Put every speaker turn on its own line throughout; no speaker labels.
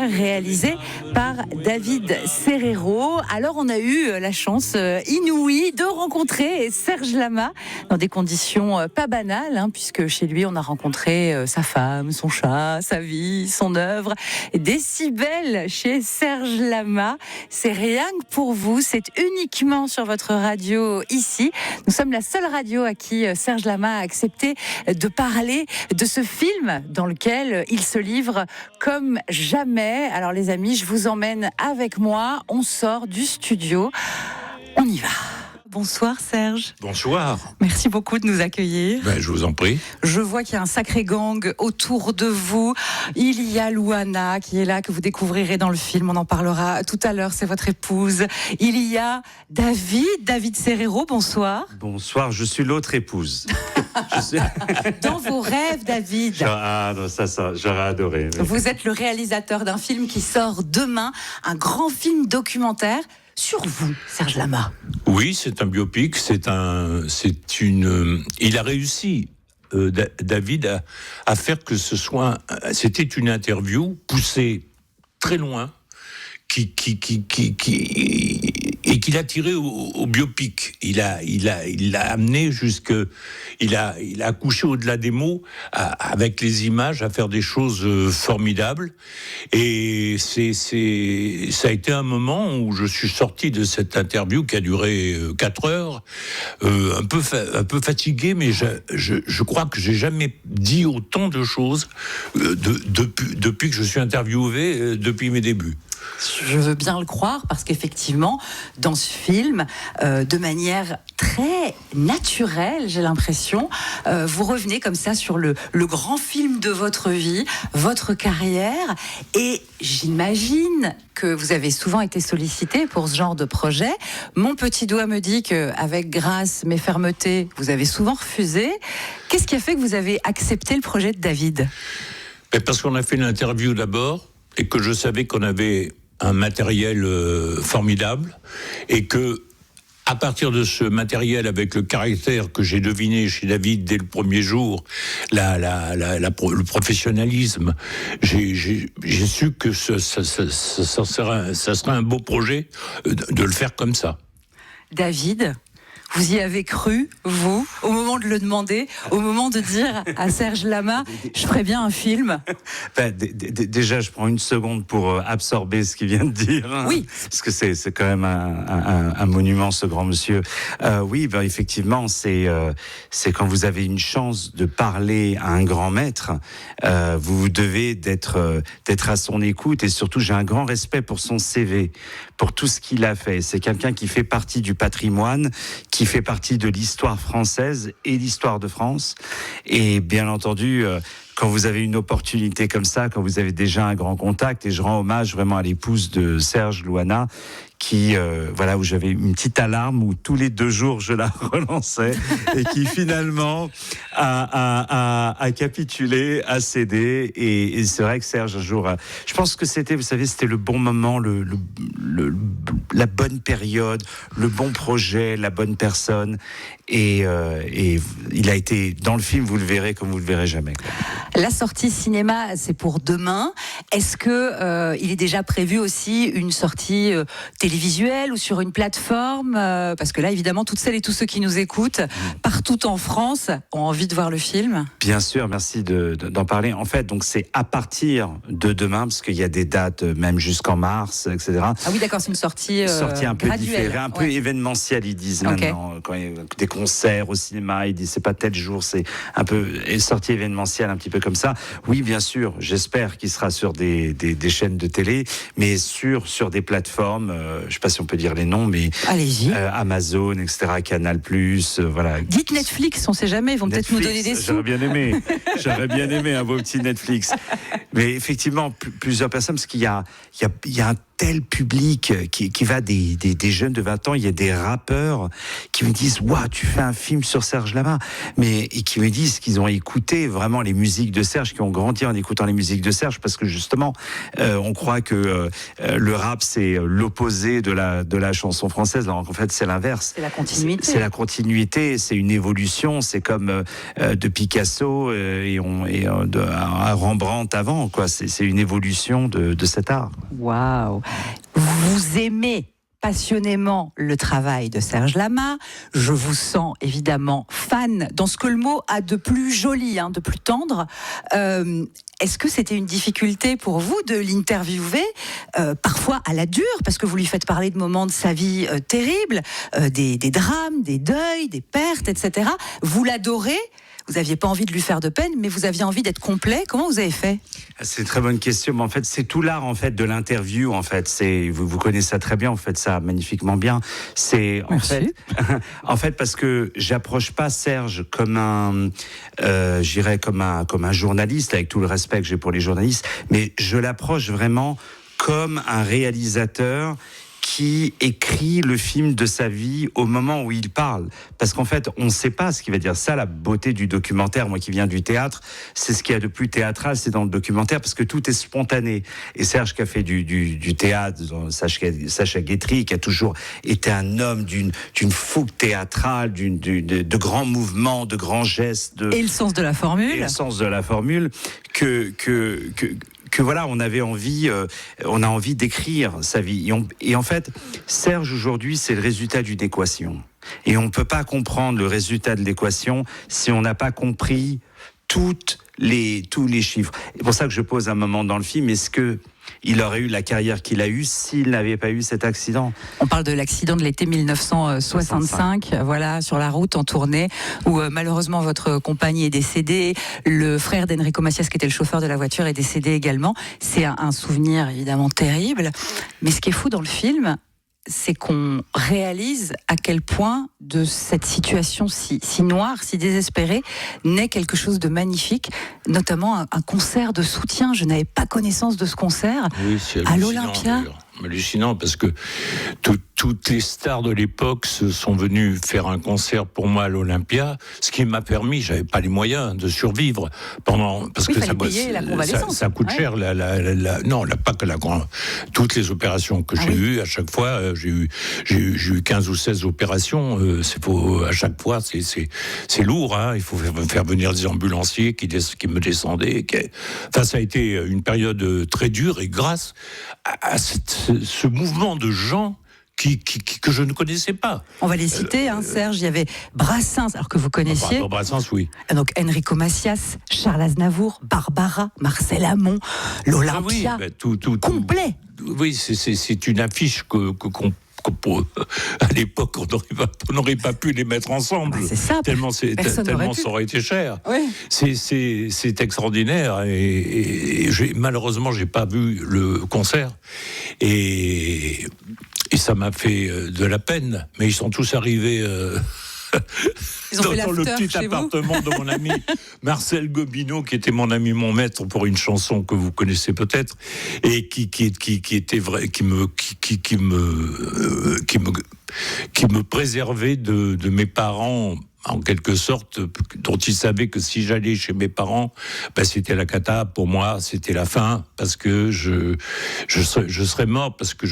réalisé par David Serrero. Alors on a eu la chance inouïe de rencontrer Serge Lama dans des conditions pas banales, puisque chez lui on a rencontré sa femme, son chat, sa vie, son œuvre. Décibel chez Serge Lama, c'est rien que pour vous, c'est uniquement sur votre radio ici. Nous sommes la seule radio à qui Serge Lama a accepté de parler de ce film dans lequel il se livre comme jamais. Alors les amis, je vous emmène avec moi, on sort du studio, on y va. Bonsoir Serge.
Bonsoir.
Merci beaucoup de nous accueillir.
Je vous en prie.
Je vois qu'il y a un sacré gang autour de vous. Il y a Louana qui est là, que vous découvrirez dans le film, on en parlera tout à l'heure, c'est votre épouse. Il y a David Serrero, bonsoir.
Bonsoir, je suis l'autre épouse.
Dans vos rêves, David.
Ça, j'aurais adoré.
Vous êtes le réalisateur d'un film qui sort demain, un grand film documentaire sur vous, Serge Lama.
Oui, c'est un biopic, il a réussi, David, à faire que ce soit, c'était une interview poussée très loin, et qu'il a tiré au biopic. Il l'a amené il a accouché au-delà des mots, avec les images, à faire des choses formidables. Et ça a été un moment où je suis sorti de cette interview qui a duré 4 heures, un peu fatigué, mais je crois que j'ai jamais dit autant de choses depuis que je suis interviewé, depuis mes débuts.
Je veux bien le croire, parce qu'effectivement, dans ce film, de manière très naturelle, j'ai l'impression, vous revenez comme ça sur le grand film de votre vie, votre carrière, et j'imagine que vous avez souvent été sollicité pour ce genre de projet. Mon petit doigt me dit qu'avec grâce mais fermeté, vous avez souvent refusé. Qu'est-ce qui a fait que vous avez accepté le projet de David ?
Parce qu'on a fait l'interview d'abord, et que je savais qu'on avait un matériel formidable, et que à partir de ce matériel, avec le caractère que j'ai deviné chez David dès le premier jour, le professionnalisme, j'ai su que ça serait un beau projet de le faire comme ça.
David, vous y avez cru, vous, au moment de le demander, au moment de dire à Serge Lama, je ferais bien un film?
Déjà, je prends une seconde pour absorber ce qu'il vient de dire.
Oui.
Parce que c'est quand même un monument, ce grand monsieur. Oui, effectivement, c'est quand vous avez une chance de parler à un grand maître, vous devez d'être à son écoute, et surtout, j'ai un grand respect pour son CV, pour tout ce qu'il a fait. C'est quelqu'un qui fait partie du patrimoine, qui fait partie de l'histoire française et l'histoire de France. Et bien entendu, quand vous avez une opportunité comme ça, quand vous avez déjà un grand contact, et je rends hommage vraiment à l'épouse de Serge, Louana, qui, où j'avais une petite alarme où tous les 2 jours je la relançais, et qui finalement a capitulé, a cédé. Et c'est vrai que Serge, un jour, je pense que c'était le bon moment, la bonne période, le bon projet, la bonne personne. Et il a été dans le film, vous le verrez comme vous le verrez jamais.
La sortie cinéma, c'est pour demain. Est-ce que il est déjà prévu aussi une sortie télévisuelle ou sur une plateforme, parce que là, évidemment, toutes celles et tous ceux qui nous écoutent, partout en France, ont envie de voir le film.
Bien sûr, merci d'en parler. En fait, donc c'est à partir de demain, parce qu'il y a des dates même jusqu'en mars, etc.
Ah oui, d'accord, c'est une sortie
un peu
graduelle,
différée, un peu événementielle, ils disent maintenant. Quand il y a des concerts au cinéma, ils disent c'est pas tel jour, c'est un peu sortie événementielle, un petit peu comme ça. Oui, bien sûr, j'espère qu'il sera sur des chaînes de télé, mais sur des plateformes, je ne sais pas si on peut dire les noms, mais
allez-y.
Amazon, etc., Canal+, voilà.
Dites Netflix, on ne sait jamais, ils vont peut-être nous donner des sous.
J'aurais bien aimé un beau petit Netflix. Mais effectivement, plusieurs personnes, parce qu'il y a un tel public qui va des jeunes de 20 ans. Il y a des rappeurs qui me disent « Waouh, tu fais un film sur Serge Lama !» et qui me disent qu'ils ont écouté vraiment les musiques de Serge, qui ont grandi en écoutant les musiques de Serge, parce que justement, on croit que le rap, c'est l'opposé de la chanson française. Alors en fait, c'est l'inverse.
C'est la continuité.
C'est la continuité, c'est une évolution. C'est comme de Picasso à Rembrandt avant, quoi. C'est une évolution de cet art.
Waouh! Vous aimez passionnément le travail de Serge Lama. Je vous sens évidemment fan dans ce que le mot a de plus joli, de plus tendre. Est-ce que c'était une difficulté pour vous de l'interviewer, parfois à la dure, parce que vous lui faites parler de moments de sa vie terribles, des drames, des deuils, des pertes, etc. Vous l'adorez. Vous n'aviez pas envie de lui faire de peine, mais vous aviez envie d'être complet. Comment vous avez fait ?
C'est une très bonne question. Mais en fait, c'est tout l'art de l'interview. En fait, vous connaissez ça très bien. Vous faites ça magnifiquement bien. C'est en fait parce que j'approche pas Serge comme comme un journaliste, avec tout le respect que j'ai pour les journalistes, mais je l'approche vraiment comme un réalisateur qui écrit le film de sa vie au moment où il parle. Parce qu'en fait, on ne sait pas ce qu'il va dire. Ça, la beauté du documentaire, moi qui viens du théâtre, c'est ce qu'il y a de plus théâtral, c'est dans le documentaire, parce que tout est spontané. Et Serge, qui a fait du théâtre, Sacha Guitry, qui a toujours été un homme d'une fougue théâtrale, de grands mouvements, de grands gestes.
Et le sens de la formule.
Et le sens de la formule que voilà, on a envie d'écrire sa vie. Et en fait, Serge, aujourd'hui, c'est le résultat d'une équation. Et on ne peut pas comprendre le résultat de l'équation si on n'a pas compris tous les chiffres. C'est pour ça que je pose un moment dans le film, est-ce qu'il aurait eu la carrière qu'il a eue s'il n'avait pas eu cet accident?
On parle de l'accident de l'été 1965, voilà, sur la route en tournée, où malheureusement votre compagne est décédée, le frère d'Enrico Macias, qui était le chauffeur de la voiture, est décédé également. C'est un souvenir évidemment terrible, mais ce qui est fou dans le film, c'est qu'on réalise à quel point de cette situation si noire, si désespérée, naît quelque chose de magnifique, notamment un concert de soutien. Je n'avais pas connaissance de ce concert à l'Olympia.
Hallucinant, parce que toutes les stars de l'époque sont venues faire un concert pour moi à l'Olympia, ce qui m'a permis, j'avais pas les moyens de survivre parce que ça coûte cher. Toutes les opérations que j'ai eues, à chaque fois, j'ai eu 15 ou 16 opérations. À chaque fois, c'est lourd. Il faut faire venir des ambulanciers qui me descendaient. Ça a été une période très dure, et grâce à ce mouvement de gens que je ne connaissais pas.
On va les citer, Serge. Il y avait Brassens, alors que vous connaissiez.
Brassens, oui.
Donc Enrico Macias, Charles Aznavour, Barbara, Marcel Amont, l'Olympia. Complet.
Oui, c'est une affiche à l'époque, on n'aurait pas pu les mettre ensemble.
C'est ça.
Tellement ça aurait été cher.
Oui.
C'est extraordinaire. Et malheureusement, j'ai pas vu le concert. Et ça m'a fait de la peine. Mais ils sont tous arrivés. Dans le petit appartement de mon ami Marcel Gobineau, qui était mon ami, mon maître pour une chanson que vous connaissez peut-être, et qui était vrai, qui me préservait de mes parents, en quelque sorte, dont il savait que si j'allais chez mes parents, c'était la cata pour moi, c'était la fin, parce que je serais mort, parce que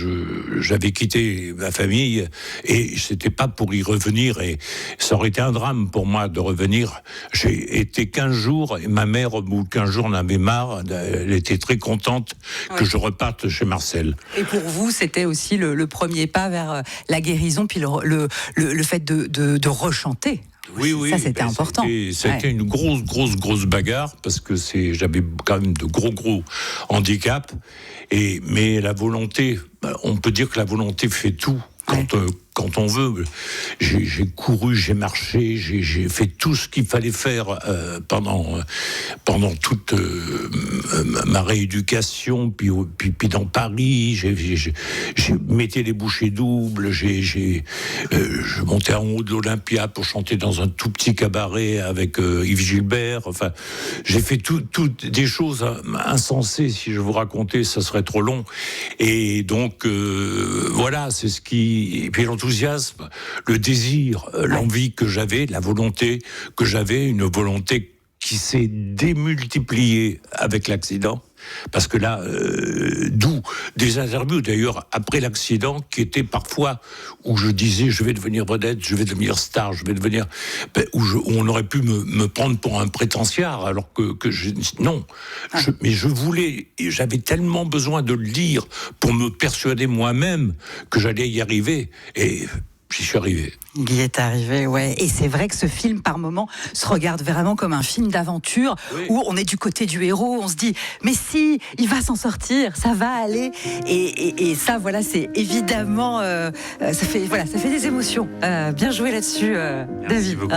j'avais quitté ma famille, et c'était pas pour y revenir, et ça aurait été un drame pour moi de revenir. J'ai été 15 jours, et ma mère, au bout de 15 jours, en avait marre, elle était très contente que je reparte chez Marcel.
Et pour vous, c'était aussi le premier pas vers la guérison, puis le fait de rechanter.
Oui,
ça c'était important.
C'était une grosse bagarre, parce que j'avais quand même de gros handicaps. Mais la volonté, on peut dire que la volonté fait tout. quand on veut. J'ai couru, j'ai marché, j'ai fait tout ce qu'il fallait faire pendant toute ma rééducation, puis dans Paris, j'ai mettais les bouchées doubles, je montais en haut de l'Olympia pour chanter dans un tout petit cabaret avec Yves Gilbert. Enfin, j'ai fait toutes des choses insensées. Si je vous racontais, ça serait trop long. Et donc, voilà, c'est ce qui... Et puis l'enthousiasme, le désir, l'envie que j'avais, la volonté que j'avais, une volonté qui s'est démultipliée avec l'accident. Parce que là, d'où des interviews d'ailleurs après l'accident qui étaient parfois où je disais je vais devenir vedette, je vais devenir star, je vais devenir... où on aurait pu me prendre pour un prétentiard alors que non. Mais je voulais, et j'avais tellement besoin de le lire pour me persuader moi-même que j'allais y arriver. Et j'y suis arrivé.
Il y est arrivé, ouais. Et c'est vrai que ce film, par moments, se regarde vraiment comme un film d'aventure, oui, où on est du côté du héros, on se dit, mais si, il va s'en sortir, ça va aller. Et ça, voilà, c'est évidemment, ça fait des émotions. Bien joué là-dessus, David.
Beaucoup,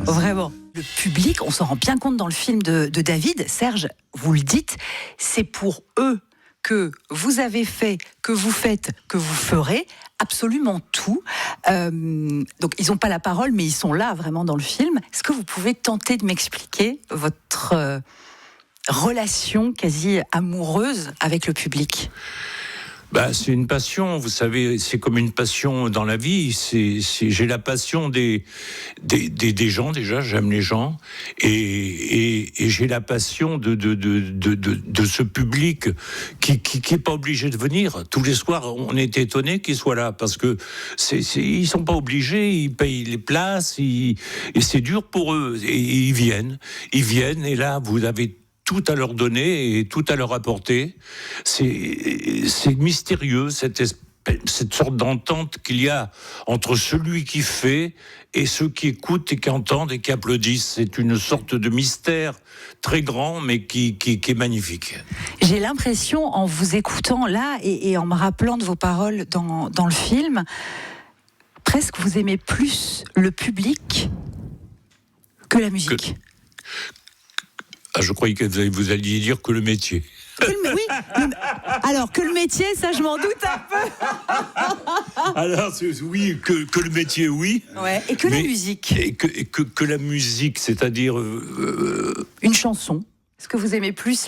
vraiment. Le public, on s'en rend bien compte dans le film de David. Serge, vous le dites, c'est pour eux que vous avez fait, que vous faites, que vous ferez absolument tout. Donc ils n'ont pas la parole, mais ils sont là vraiment dans le film. Est-ce que vous pouvez tenter de m'expliquer votre relation quasi amoureuse avec le public ?
C'est une passion, vous savez, c'est comme une passion dans la vie. J'ai la passion des gens, déjà, j'aime les gens, et j'ai la passion de ce public qui est pas obligé de venir. Tous les soirs, on est étonné qu'ils soient là, parce que ils sont pas obligés, ils payent les places, et c'est dur pour eux, et ils viennent, et là, vous avez tout à leur donner et tout à leur apporter. C'est mystérieux, cette sorte d'entente qu'il y a entre celui qui fait et ceux qui écoutent et qui entendent et qui applaudissent. C'est une sorte de mystère très grand, mais qui est magnifique.
J'ai l'impression, en vous écoutant là et en me rappelant de vos paroles dans le film, presque vous aimez plus le public que la musique.
Je croyais que vous alliez dire que le métier.
Alors que le métier, ça je m'en doute un peu.
Alors oui, que le métier, oui.
Ouais, et que la musique.
Et que la musique, c'est-à-dire...
Une chanson. Est-ce que vous aimez plus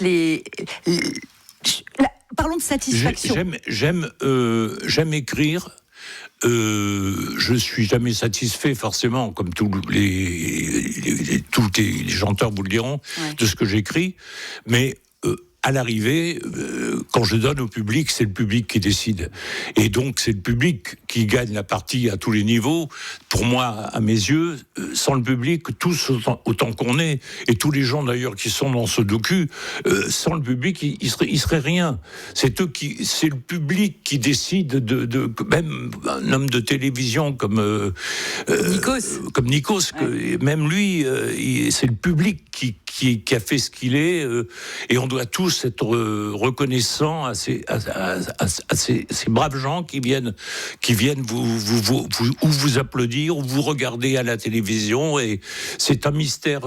parlons de satisfaction.
J'aime écrire. Je suis jamais satisfait forcément, comme tous les chanteurs vous le diront, ouais, de ce que j'écris, mais à l'arrivée, quand je donne au public, c'est le public qui décide. Et donc, c'est le public qui gagne la partie à tous les niveaux. Pour moi, à mes yeux, sans le public, tous autant qu'on est, et tous les gens d'ailleurs qui sont dans ce docu, sans le public, il serait rien. C'est le public qui décide même un homme de télévision comme Nikos, même lui, c'est le public qui a fait ce qu'il est, et on doit tous être reconnaissants à ces braves gens qui viennent vous applaudir ou vous regarder à la télévision, et c'est un mystère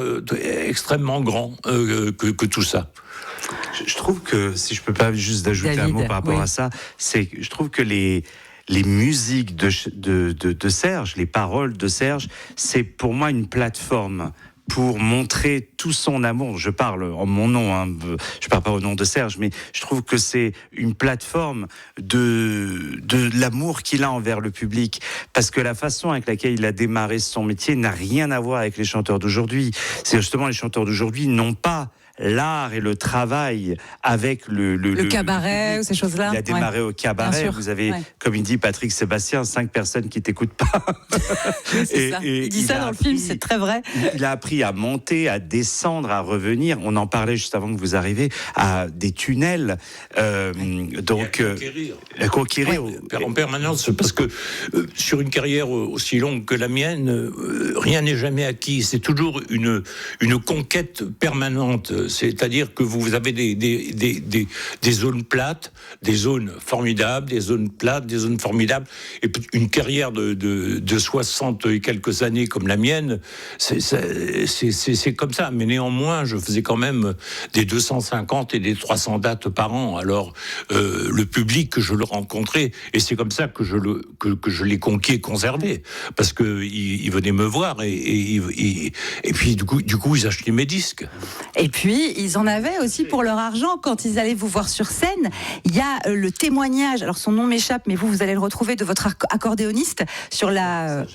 extrêmement grand que tout ça.
Je trouve que, si je peux pas juste ajouter un mot par rapport à ça, c'est que je trouve que les musiques de Serge, les paroles de Serge, c'est pour moi une plateforme pour montrer tout son amour. Je parle en mon nom, je parle pas au nom de Serge, mais je trouve que c'est une plateforme de l'amour qu'il a envers le public, parce que la façon avec laquelle il a démarré son métier n'a rien à voir avec les chanteurs d'aujourd'hui. C'est justement, les chanteurs d'aujourd'hui n'ont pas l'art et le travail avec le
cabaret ou ces choses-là.
Il a démarré au cabaret. Vous avez, comme il dit Patrick Sébastien, 5 personnes qui t'écoutent pas.
Il dit ça dans le film, c'est très vrai.
Il a appris à monter, à descendre, à revenir. On en parlait juste avant que vous arriviez, à des tunnels. Donc,
à conquérir en permanence, parce que sur une carrière aussi longue que la mienne, rien n'est jamais acquis. C'est toujours une conquête permanente. c'est-à-dire que vous avez des zones plates, des zones formidables, des zones plates, des zones formidables, et une carrière de 60 et quelques années comme la mienne, c'est comme ça. Mais néanmoins, je faisais quand même des 250 et des 300 dates par an. Alors, le public que je le rencontrais, et c'est comme ça que je l'ai conquis et conservé, parce que ils venaient me voir et puis du coup ils achetaient mes disques.
Et puis ils en avaient aussi pour leur argent quand ils allaient vous voir sur scène. Il y a le témoignage, alors son nom m'échappe, mais vous allez le retrouver, de votre accordéoniste sur la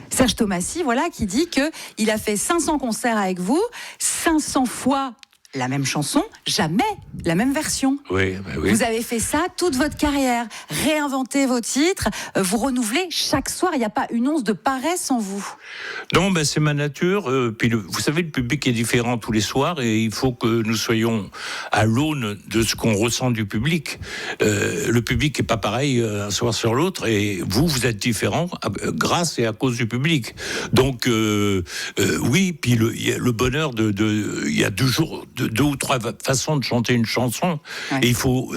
Serge Thomasy, voilà, qui dit que il a fait 500 concerts avec vous, 500 fois la même chanson, jamais la même version.
Oui, oui.
Vous avez fait ça toute votre carrière, réinventer vos titres, vous renouvelez chaque soir, il n'y a pas une once de paresse en vous.
Non, c'est ma nature. Puis vous savez, le public est différent tous les soirs et il faut que nous soyons à l'aune de ce qu'on ressent du public. Le public n'est pas pareil un soir sur l'autre et vous êtes différent grâce et à cause du public. Donc, oui, puis il y a le bonheur il y a 2 jours, deux ou trois façons de chanter une chanson. Ouais. Et il faut,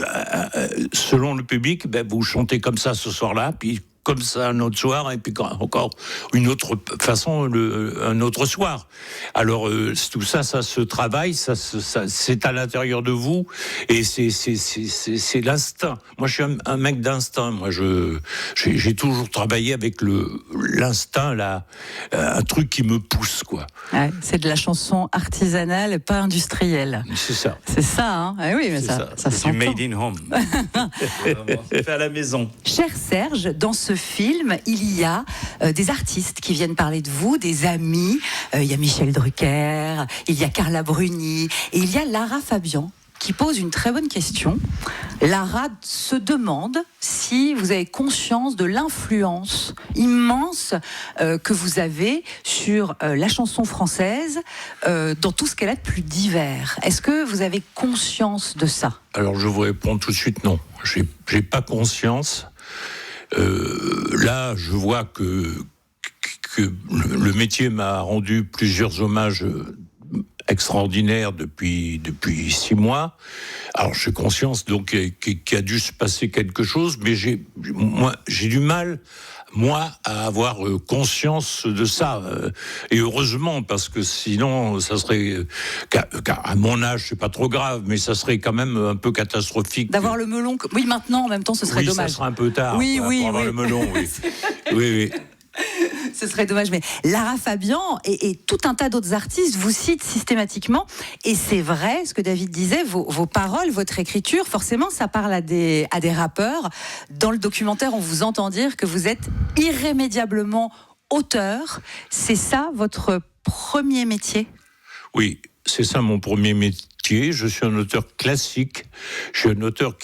selon le public, vous chantez comme ça ce soir-là, puis comme ça un autre soir, et puis encore une autre façon un autre soir. Alors tout ça, ça se travaille, ça c'est à l'intérieur de vous, et c'est l'instinct. Moi, je suis un mec d'instinct. Moi, j'ai toujours travaillé avec l'instinct, là, un truc qui me pousse, quoi.
Ouais, c'est de la chanson artisanale, pas industrielle.
C'est ça.
C'est ça, hein. Ah oui, mais ça s'entend.
Du made in home. Fait à la maison.
Cher Serge, dans ce film, il y a des artistes qui viennent parler de vous, des amis. Il y a Michel Drucker, il y a Carla Bruni, et il y a Lara Fabian qui pose une très bonne question. Lara se demande si vous avez conscience de l'influence immense que vous avez sur la chanson française dans tout ce qu'elle a de plus divers. Est-ce que vous avez conscience de ça ?
Alors je vous réponds tout de suite non. J'ai pas conscience. Là, je vois que le métier m'a rendu plusieurs hommages extraordinaire depuis 6 mois. Alors j'ai conscience donc qu'il a dû se passer quelque chose, mais j'ai du mal à avoir conscience de ça. Et heureusement, parce que sinon, ça serait, à mon âge, c'est pas trop grave, mais ça serait quand même un peu catastrophique.
D'avoir le melon, oui, maintenant, en même temps, ce serait dommage.
Ça serait un peu tard.
Oui,
pour avoir le melon, oui. oui.
Ce serait dommage, mais Lara Fabian et tout un tas d'autres artistes vous citent systématiquement, et c'est vrai ce que David disait, vos paroles, votre écriture, forcément ça parle à des rappeurs. Dans le documentaire, on vous entend dire que vous êtes irrémédiablement auteur. C'est ça votre premier métier ?
Oui, c'est ça mon premier métier. Je suis un auteur classique. Je suis un auteur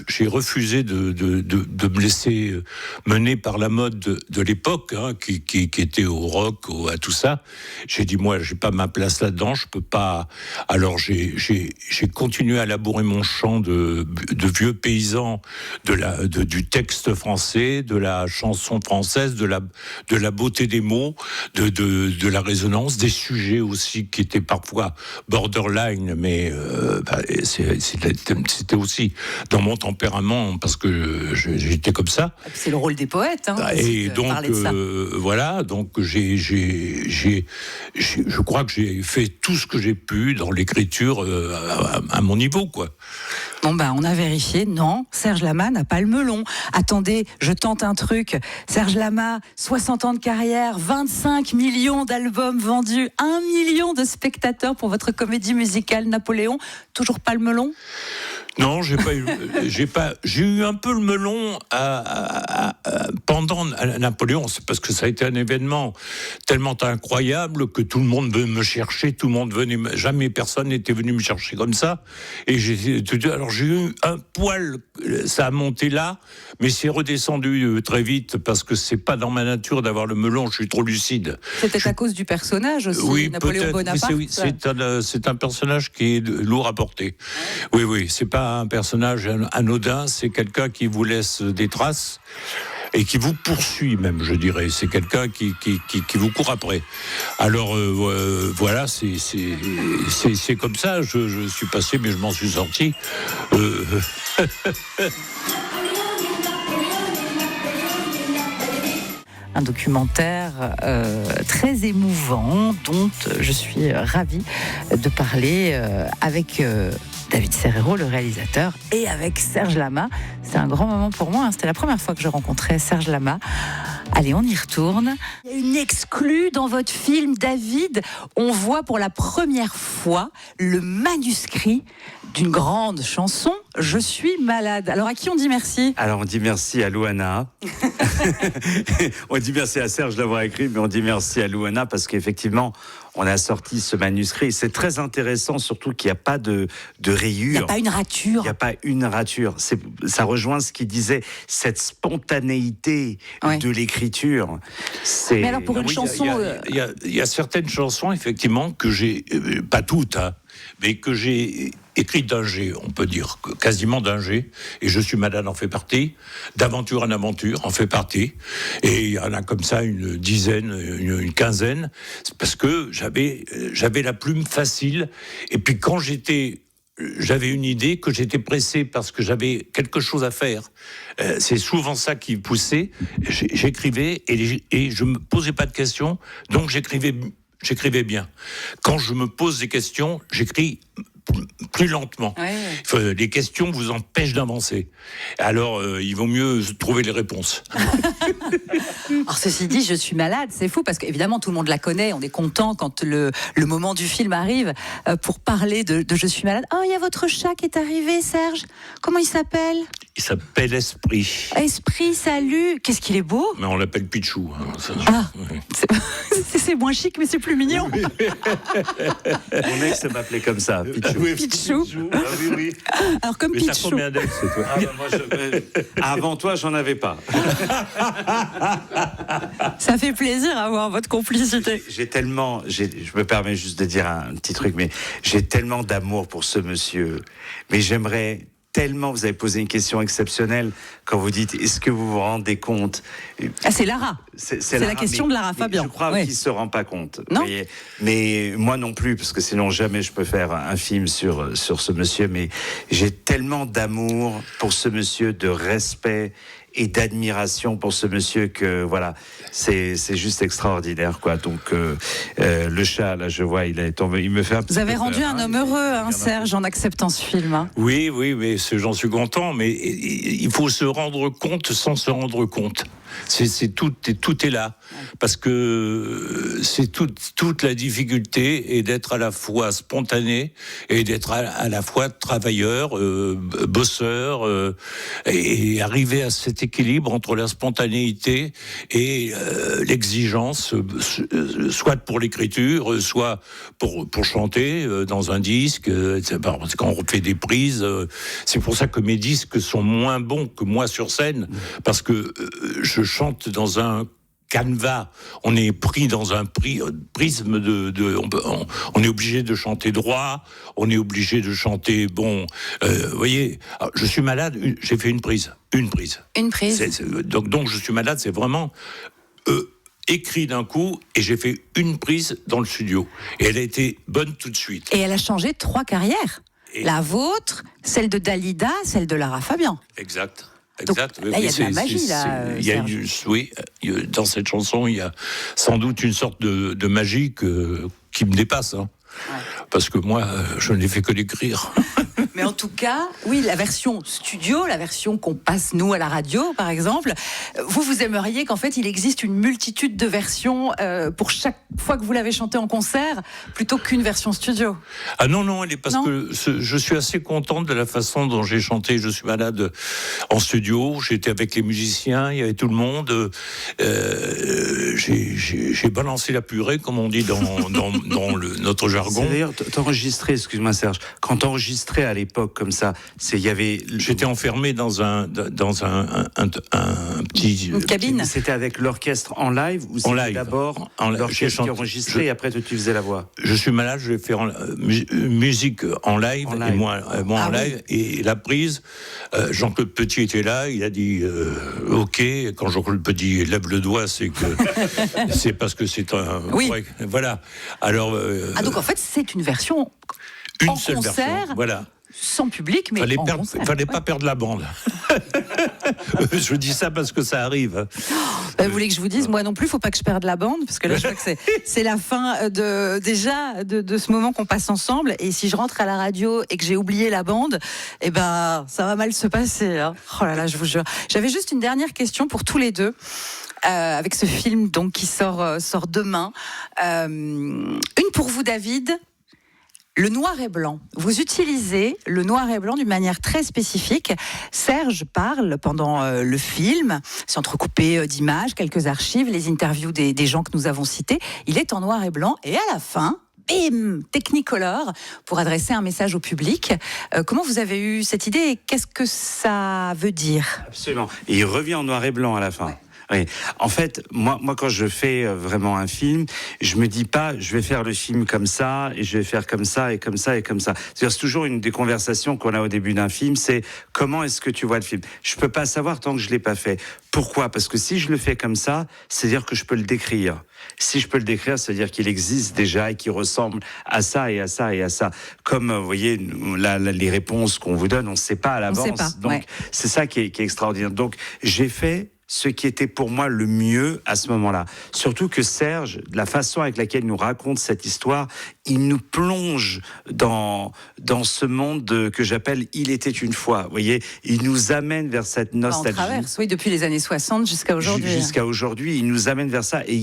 j'ai refusé de me laisser mener par la mode de l'époque, hein, qui était au rock, à tout ça. J'ai dit, moi, j'ai pas ma place là-dedans, je peux pas. Alors j'ai continué à labourer mon chant de vieux paysan, du texte français, de la chanson française, de la beauté des mots, de la résonance, des sujets aussi qui étaient parfois borderline, mais c'était aussi dans mon tempérament, parce que j'étais comme ça.
C'est le rôle des poètes, hein,
et donc voilà, donc je crois que j'ai fait tout ce que j'ai pu dans l'écriture à mon niveau, quoi.
Bon on a vérifié, non, Serge Lama n'a pas le melon. Attendez, je tente un truc. Serge Lama, 60 ans de carrière, 25 millions d'albums vendus, 1 million de spectateurs pour votre comédie musicale Napoléon. Toujours pas le melon ?
Non, j'ai eu un peu le melon pendant Napoléon. C'est parce que ça a été un événement tellement incroyable que tout le monde venait me chercher, tout le monde venait, jamais personne n'était venu me chercher comme ça. Et j'ai eu un poil, ça a monté là, mais c'est redescendu très vite parce que c'est pas dans ma nature d'avoir le melon. Je suis trop lucide.
C'était à cause du personnage aussi,
oui,
Napoléon Bonaparte.
C'est un personnage qui est lourd à porter. Oui, c'est pas un personnage anodin, c'est quelqu'un qui vous laisse des traces. et qui vous poursuit même, je dirais. C'est quelqu'un qui vous court après. Alors voilà, c'est comme ça. Je suis passé, mais je m'en suis sorti.
Un documentaire très émouvant dont je suis ravie de parler avec David Serrero, le réalisateur, et avec Serge Lama. C'est un grand moment pour moi, hein. C'était la première fois que je rencontrais Serge Lama. Allez, on y retourne. Il y a une exclue dans votre film, David. On voit pour la première fois le manuscrit d'une grande chanson, Je suis malade. Alors, à qui on dit merci ?
Alors, on dit merci à Louana. On dit merci à Serge d'avoir écrit, mais on dit merci à Louana parce qu'effectivement, on a sorti ce manuscrit. C'est très intéressant, surtout qu'il n'y a pas de rayures.
Il n'y a pas une rature.
Il n'y a pas une rature. Ça rejoint ce qu'il disait, cette spontanéité de l'écriture.
Mais alors, pour une chanson...
Il y a certaines chansons, effectivement, que j'ai... pas toutes, hein, mais que j'ai écrites d'un G, on peut dire, quasiment d'un G. Et Je suis malade en fait partie. D'aventure en aventure en fait partie. Et il y en a comme ça une dizaine, une quinzaine. C'est parce que j'avais la plume facile. Et puis quand j'avais une idée, que j'étais pressé parce que j'avais quelque chose à faire. C'est souvent ça qui poussait. J'écrivais et je me posais pas de questions, donc j'écrivais bien. Quand je me pose des questions, j'écris plus lentement. Ouais. Les questions vous empêchent d'avancer. Alors, il vaut mieux trouver les réponses.
Alors, ceci dit, Je suis malade, c'est fou, parce qu'évidemment, tout le monde la connaît. On est content quand le moment du film arrive pour parler de Je suis malade. Oh, il y a votre chat qui est arrivé, Serge. Comment il s'appelle ?
Il s'appelle Esprit.
Esprit, salut. Qu'est-ce qu'il est beau ?
Mais on l'appelle Pichou.
Ouais. C'est moins chic, mais c'est plus mignon.
Mon ex m'appelait comme ça, Pichou.
Pichou.
Ah, oui.
Alors, comme
mais
Pichou.
T'as combien d'ex, toi ?
Avant toi, j'en avais pas.
Ça fait plaisir d'avoir votre complicité.
Je me permets juste de dire un petit truc, mais j'ai tellement d'amour pour ce monsieur. Mais j'aimerais tellement, vous avez posé une question exceptionnelle quand vous dites, est-ce que vous vous rendez compte ?
C'est Lara. C'est la question de Lara Fabian.
Je crois qu'il ne se rend pas compte.
Non.
Mais moi non plus, parce que sinon jamais je peux faire un film sur ce monsieur. Mais j'ai tellement d'amour pour ce monsieur, de respect et d'admiration pour ce monsieur que voilà, c'est juste extraordinaire, quoi. Donc le chat, là, je vois, il est tombé, il me fait un petit peu.
Vous avez rendu un homme heureux, Serge, en acceptant ce film. Hein.
Oui, mais j'en suis content. Mais il faut se rendre compte sans se rendre compte. Tout est là, parce que c'est toute la difficulté est d'être à la fois spontané et d'être à la fois travailleur, bosseur, et arriver à cet équilibre entre la spontanéité et l'exigence, soit pour l'écriture, soit pour chanter dans un disque. Quand on fait des prises, c'est pour ça que mes disques sont moins bons que moi sur scène, parce que je chante dans un canevas, on est pris dans un prisme on est obligé de chanter droit, on est obligé de chanter vous voyez, Je suis malade, j'ai fait une prise. Donc Je suis malade, c'est vraiment écrit d'un coup, et j'ai fait une prise dans le studio, et elle a été bonne tout de suite.
Et elle a changé 3 carrières. La vôtre, celle de Dalida, celle de Lara Fabian.
Exact.
Donc, là, il y a de la magie, là.
Dans cette chanson, il y a sans doute une sorte de magie qui me dépasse. Hein. Ouais. Parce que moi, je n'ai fait que l'écrire.
Mais en tout cas, oui, la version studio, la version qu'on passe nous à la radio, par exemple, vous aimeriez qu'en fait il existe une multitude de versions pour chaque fois que vous l'avez chanté en concert, plutôt qu'une version studio.
Ah non, que je suis assez contente de la façon dont j'ai chanté Je suis malade en studio. J'étais avec les musiciens, il y avait tout le monde. J'ai balancé la purée, comme on dit dans notre jargon. jargon.
D'ailleurs, t'enregistrais, excuse-moi Serge, quand t'enregistrais à l'époque comme ça, il y avait...
J'étais enfermé dans un petit...
Une cabine.
C'était avec l'orchestre en live ou c'était d'abord l'orchestre qui enregistrait et après toi tu faisais la voix?
Je suis malade, je vais faire musique en live, et moi en live. Et la prise, Jean-Claude Petit était là, il a dit OK. Quand Jean-Claude Petit lève le doigt, c'est que c'est parce que c'est un...
Oui.
Ouais, voilà. Alors...
donc en fait, c'est une version
une seule
concert,
version, voilà.
Sans public, mais en concert.
Fallait pas perdre la bande. Je dis ça parce que ça arrive.
Vous voulez que je vous dise, moi non plus, faut pas que je perde la bande, parce que là, je vois que c'est la fin de ce moment qu'on passe ensemble. Et si je rentre à la radio et que j'ai oublié la bande, eh ben, ça va mal se passer. Hein. Oh là là, je vous jure. J'avais juste une dernière question pour tous les deux. Avec ce film donc qui sort demain. Une pour vous, David. Le noir et blanc. Vous utilisez le noir et blanc d'une manière très spécifique. Serge parle pendant le film, c'est entrecoupé d'images, quelques archives, les interviews des gens que nous avons cités. Il est en noir et blanc et à la fin, bim, Technicolor pour adresser un message au public. Comment vous avez eu cette idée et qu'est-ce que ça veut dire?
Absolument. Et il revient en noir et blanc à la fin. Oui. En fait, moi, quand je fais vraiment un film, je me dis pas, je vais faire le film comme ça, et je vais faire comme ça, et comme ça, et comme ça. C'est toujours une des conversations qu'on a au début d'un film, c'est comment est-ce que tu vois le film? Je peux pas savoir tant que je l'ai pas fait. Pourquoi? Parce que si je le fais comme ça, c'est-à-dire que je peux le décrire. Si je peux le décrire, c'est-à-dire qu'il existe déjà et qu'il ressemble à ça et à ça et à ça. Comme, vous voyez, les réponses qu'on vous donne, on ne sait pas à l'avance. Donc, c'est ça qui est extraordinaire. Donc, j'ai fait ce qui était pour moi le mieux à ce moment-là. Surtout que Serge, de la façon avec laquelle il nous raconte cette histoire, il nous plonge dans ce monde que j'appelle « Il était une fois ». Vous voyez, il nous amène vers cette nostalgie.
On traverse, oui, depuis les années 60 jusqu'à aujourd'hui.
Jusqu'à aujourd'hui, il nous amène vers ça. Et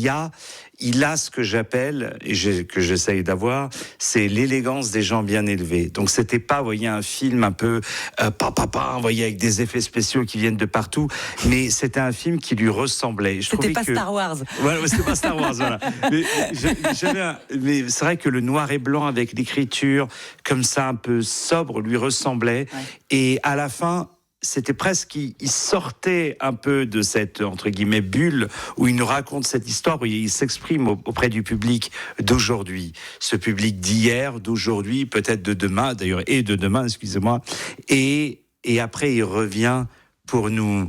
il a ce que j'appelle, et que j'essaye d'avoir, c'est l'élégance des gens bien élevés. Donc c'était pas, vous voyez, un film un peu vous voyez, avec des effets spéciaux qui viennent de partout, mais c'était un film qui lui ressemblait.
C'était pas Star Wars.
Voilà, c'était pas Star Wars, voilà. Mais c'est vrai que le noir et blanc avec l'écriture comme ça un peu sobre lui ressemblait. Ouais. Et à la fin, c'était presque, il sortait un peu de cette, entre guillemets, bulle où il nous raconte cette histoire, où il s'exprime auprès du public d'aujourd'hui. Ce public d'hier, d'aujourd'hui, peut-être de demain, d'ailleurs, et de demain, excusez-moi. Et après, il revient pour nous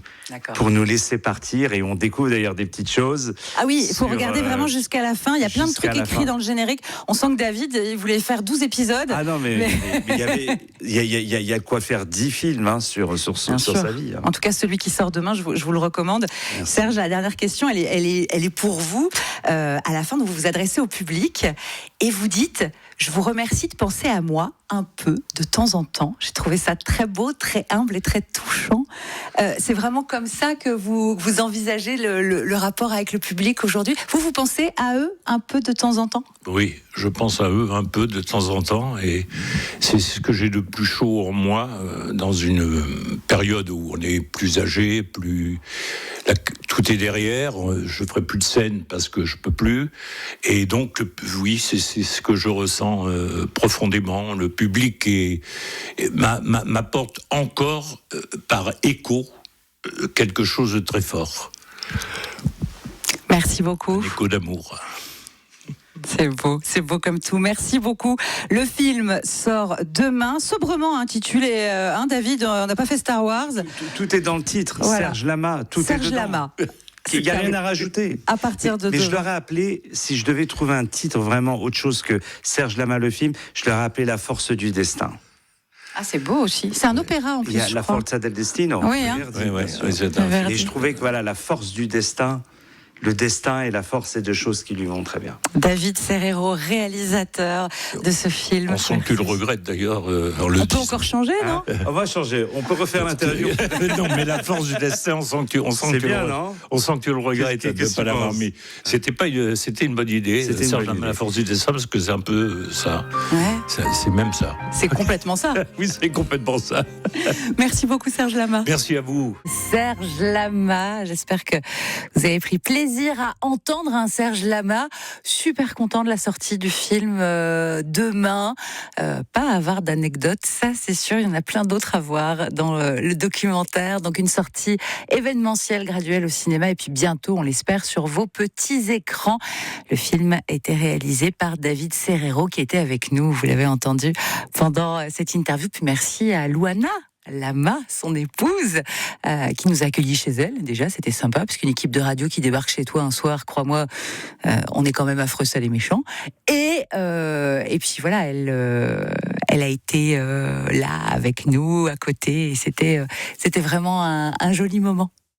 laisser partir, et on découvre d'ailleurs des petites choses.
Ah oui, il faut regarder vraiment jusqu'à la fin. Il y a plein de trucs écrits dans le générique. On sent que David, il voulait faire 12 épisodes.
Ah non, mais il y a quoi faire 10 films sur sa vie. Hein.
En tout cas, celui qui sort demain, je vous le recommande. Merci. Serge, la dernière question, elle est pour vous. À la fin, vous vous adressez au public et vous dites: je vous remercie de penser à moi un peu de temps en temps. J'ai trouvé ça très beau, très humble et très touchant. C'est vraiment comme ça que vous envisagez le rapport avec le public aujourd'hui. Vous pensez à eux un peu de temps en temps?
Oui, je pense à eux un peu de temps en temps, et c'est ce que j'ai de plus chaud en moi dans une période où on est plus âgé, tout est derrière. Je ferai plus de scène parce que je peux plus, et donc oui, c'est ce que je ressens profondément. Le public m'apporte encore par écho quelque chose de très fort.
Merci beaucoup.
Un écho d'amour.
C'est beau comme tout. Merci beaucoup. Le film sort demain, sobrement intitulé. David, on n'a pas fait Star Wars.
Tout est dans le titre. Voilà. Serge Lama, tout
Serge
est dedans.
Lama.
Il n'y a rien à rajouter.
À partir de
mais je leur ai appelé, si je devais trouver un titre vraiment autre chose que Serge Lama le film, je leur ai appelé La Force du Destin.
Ah, c'est beau aussi. C'est un opéra en plus.
Il y a La Forza del Destino.
Oui, hein.
Et je trouvais que voilà, la force du destin. Le destin et la force, c'est deux choses qui lui vont très bien.
David Serrero, réalisateur de ce film.
On sent que tu le regrettes d'ailleurs.
On peut encore changer, non?
On va changer. On peut refaire l'interview.
Non, mais la force du destin, on sent que tu le regrettes de ne pas l'avoir mis. C'était une bonne idée. La force du destin, parce que c'est un peu ça. Ouais. C'est même ça.
C'est complètement ça.
Oui, c'est complètement ça.
Merci beaucoup, Serge Lama.
Merci à vous.
Serge Lama, j'espère que vous avez pris plaisir plaisir à entendre un Serge Lama. Super content de la sortie du film demain. Pas avare d'anecdotes, ça c'est sûr, il y en a plein d'autres à voir dans le documentaire. Donc une sortie événementielle graduelle au cinéma et puis bientôt, on l'espère, sur vos petits écrans. Le film a été réalisé par David Serrero qui était avec nous, vous l'avez entendu pendant cette interview. Puis merci à Luana Lama, son épouse, qui nous a accueillis chez elle. Déjà, c'était sympa, parce qu'une équipe de radio qui débarque chez toi un soir, crois-moi, on est quand même affreux, sale et méchant. Et puis voilà, elle a été là avec nous, à côté, et c'était vraiment un joli moment.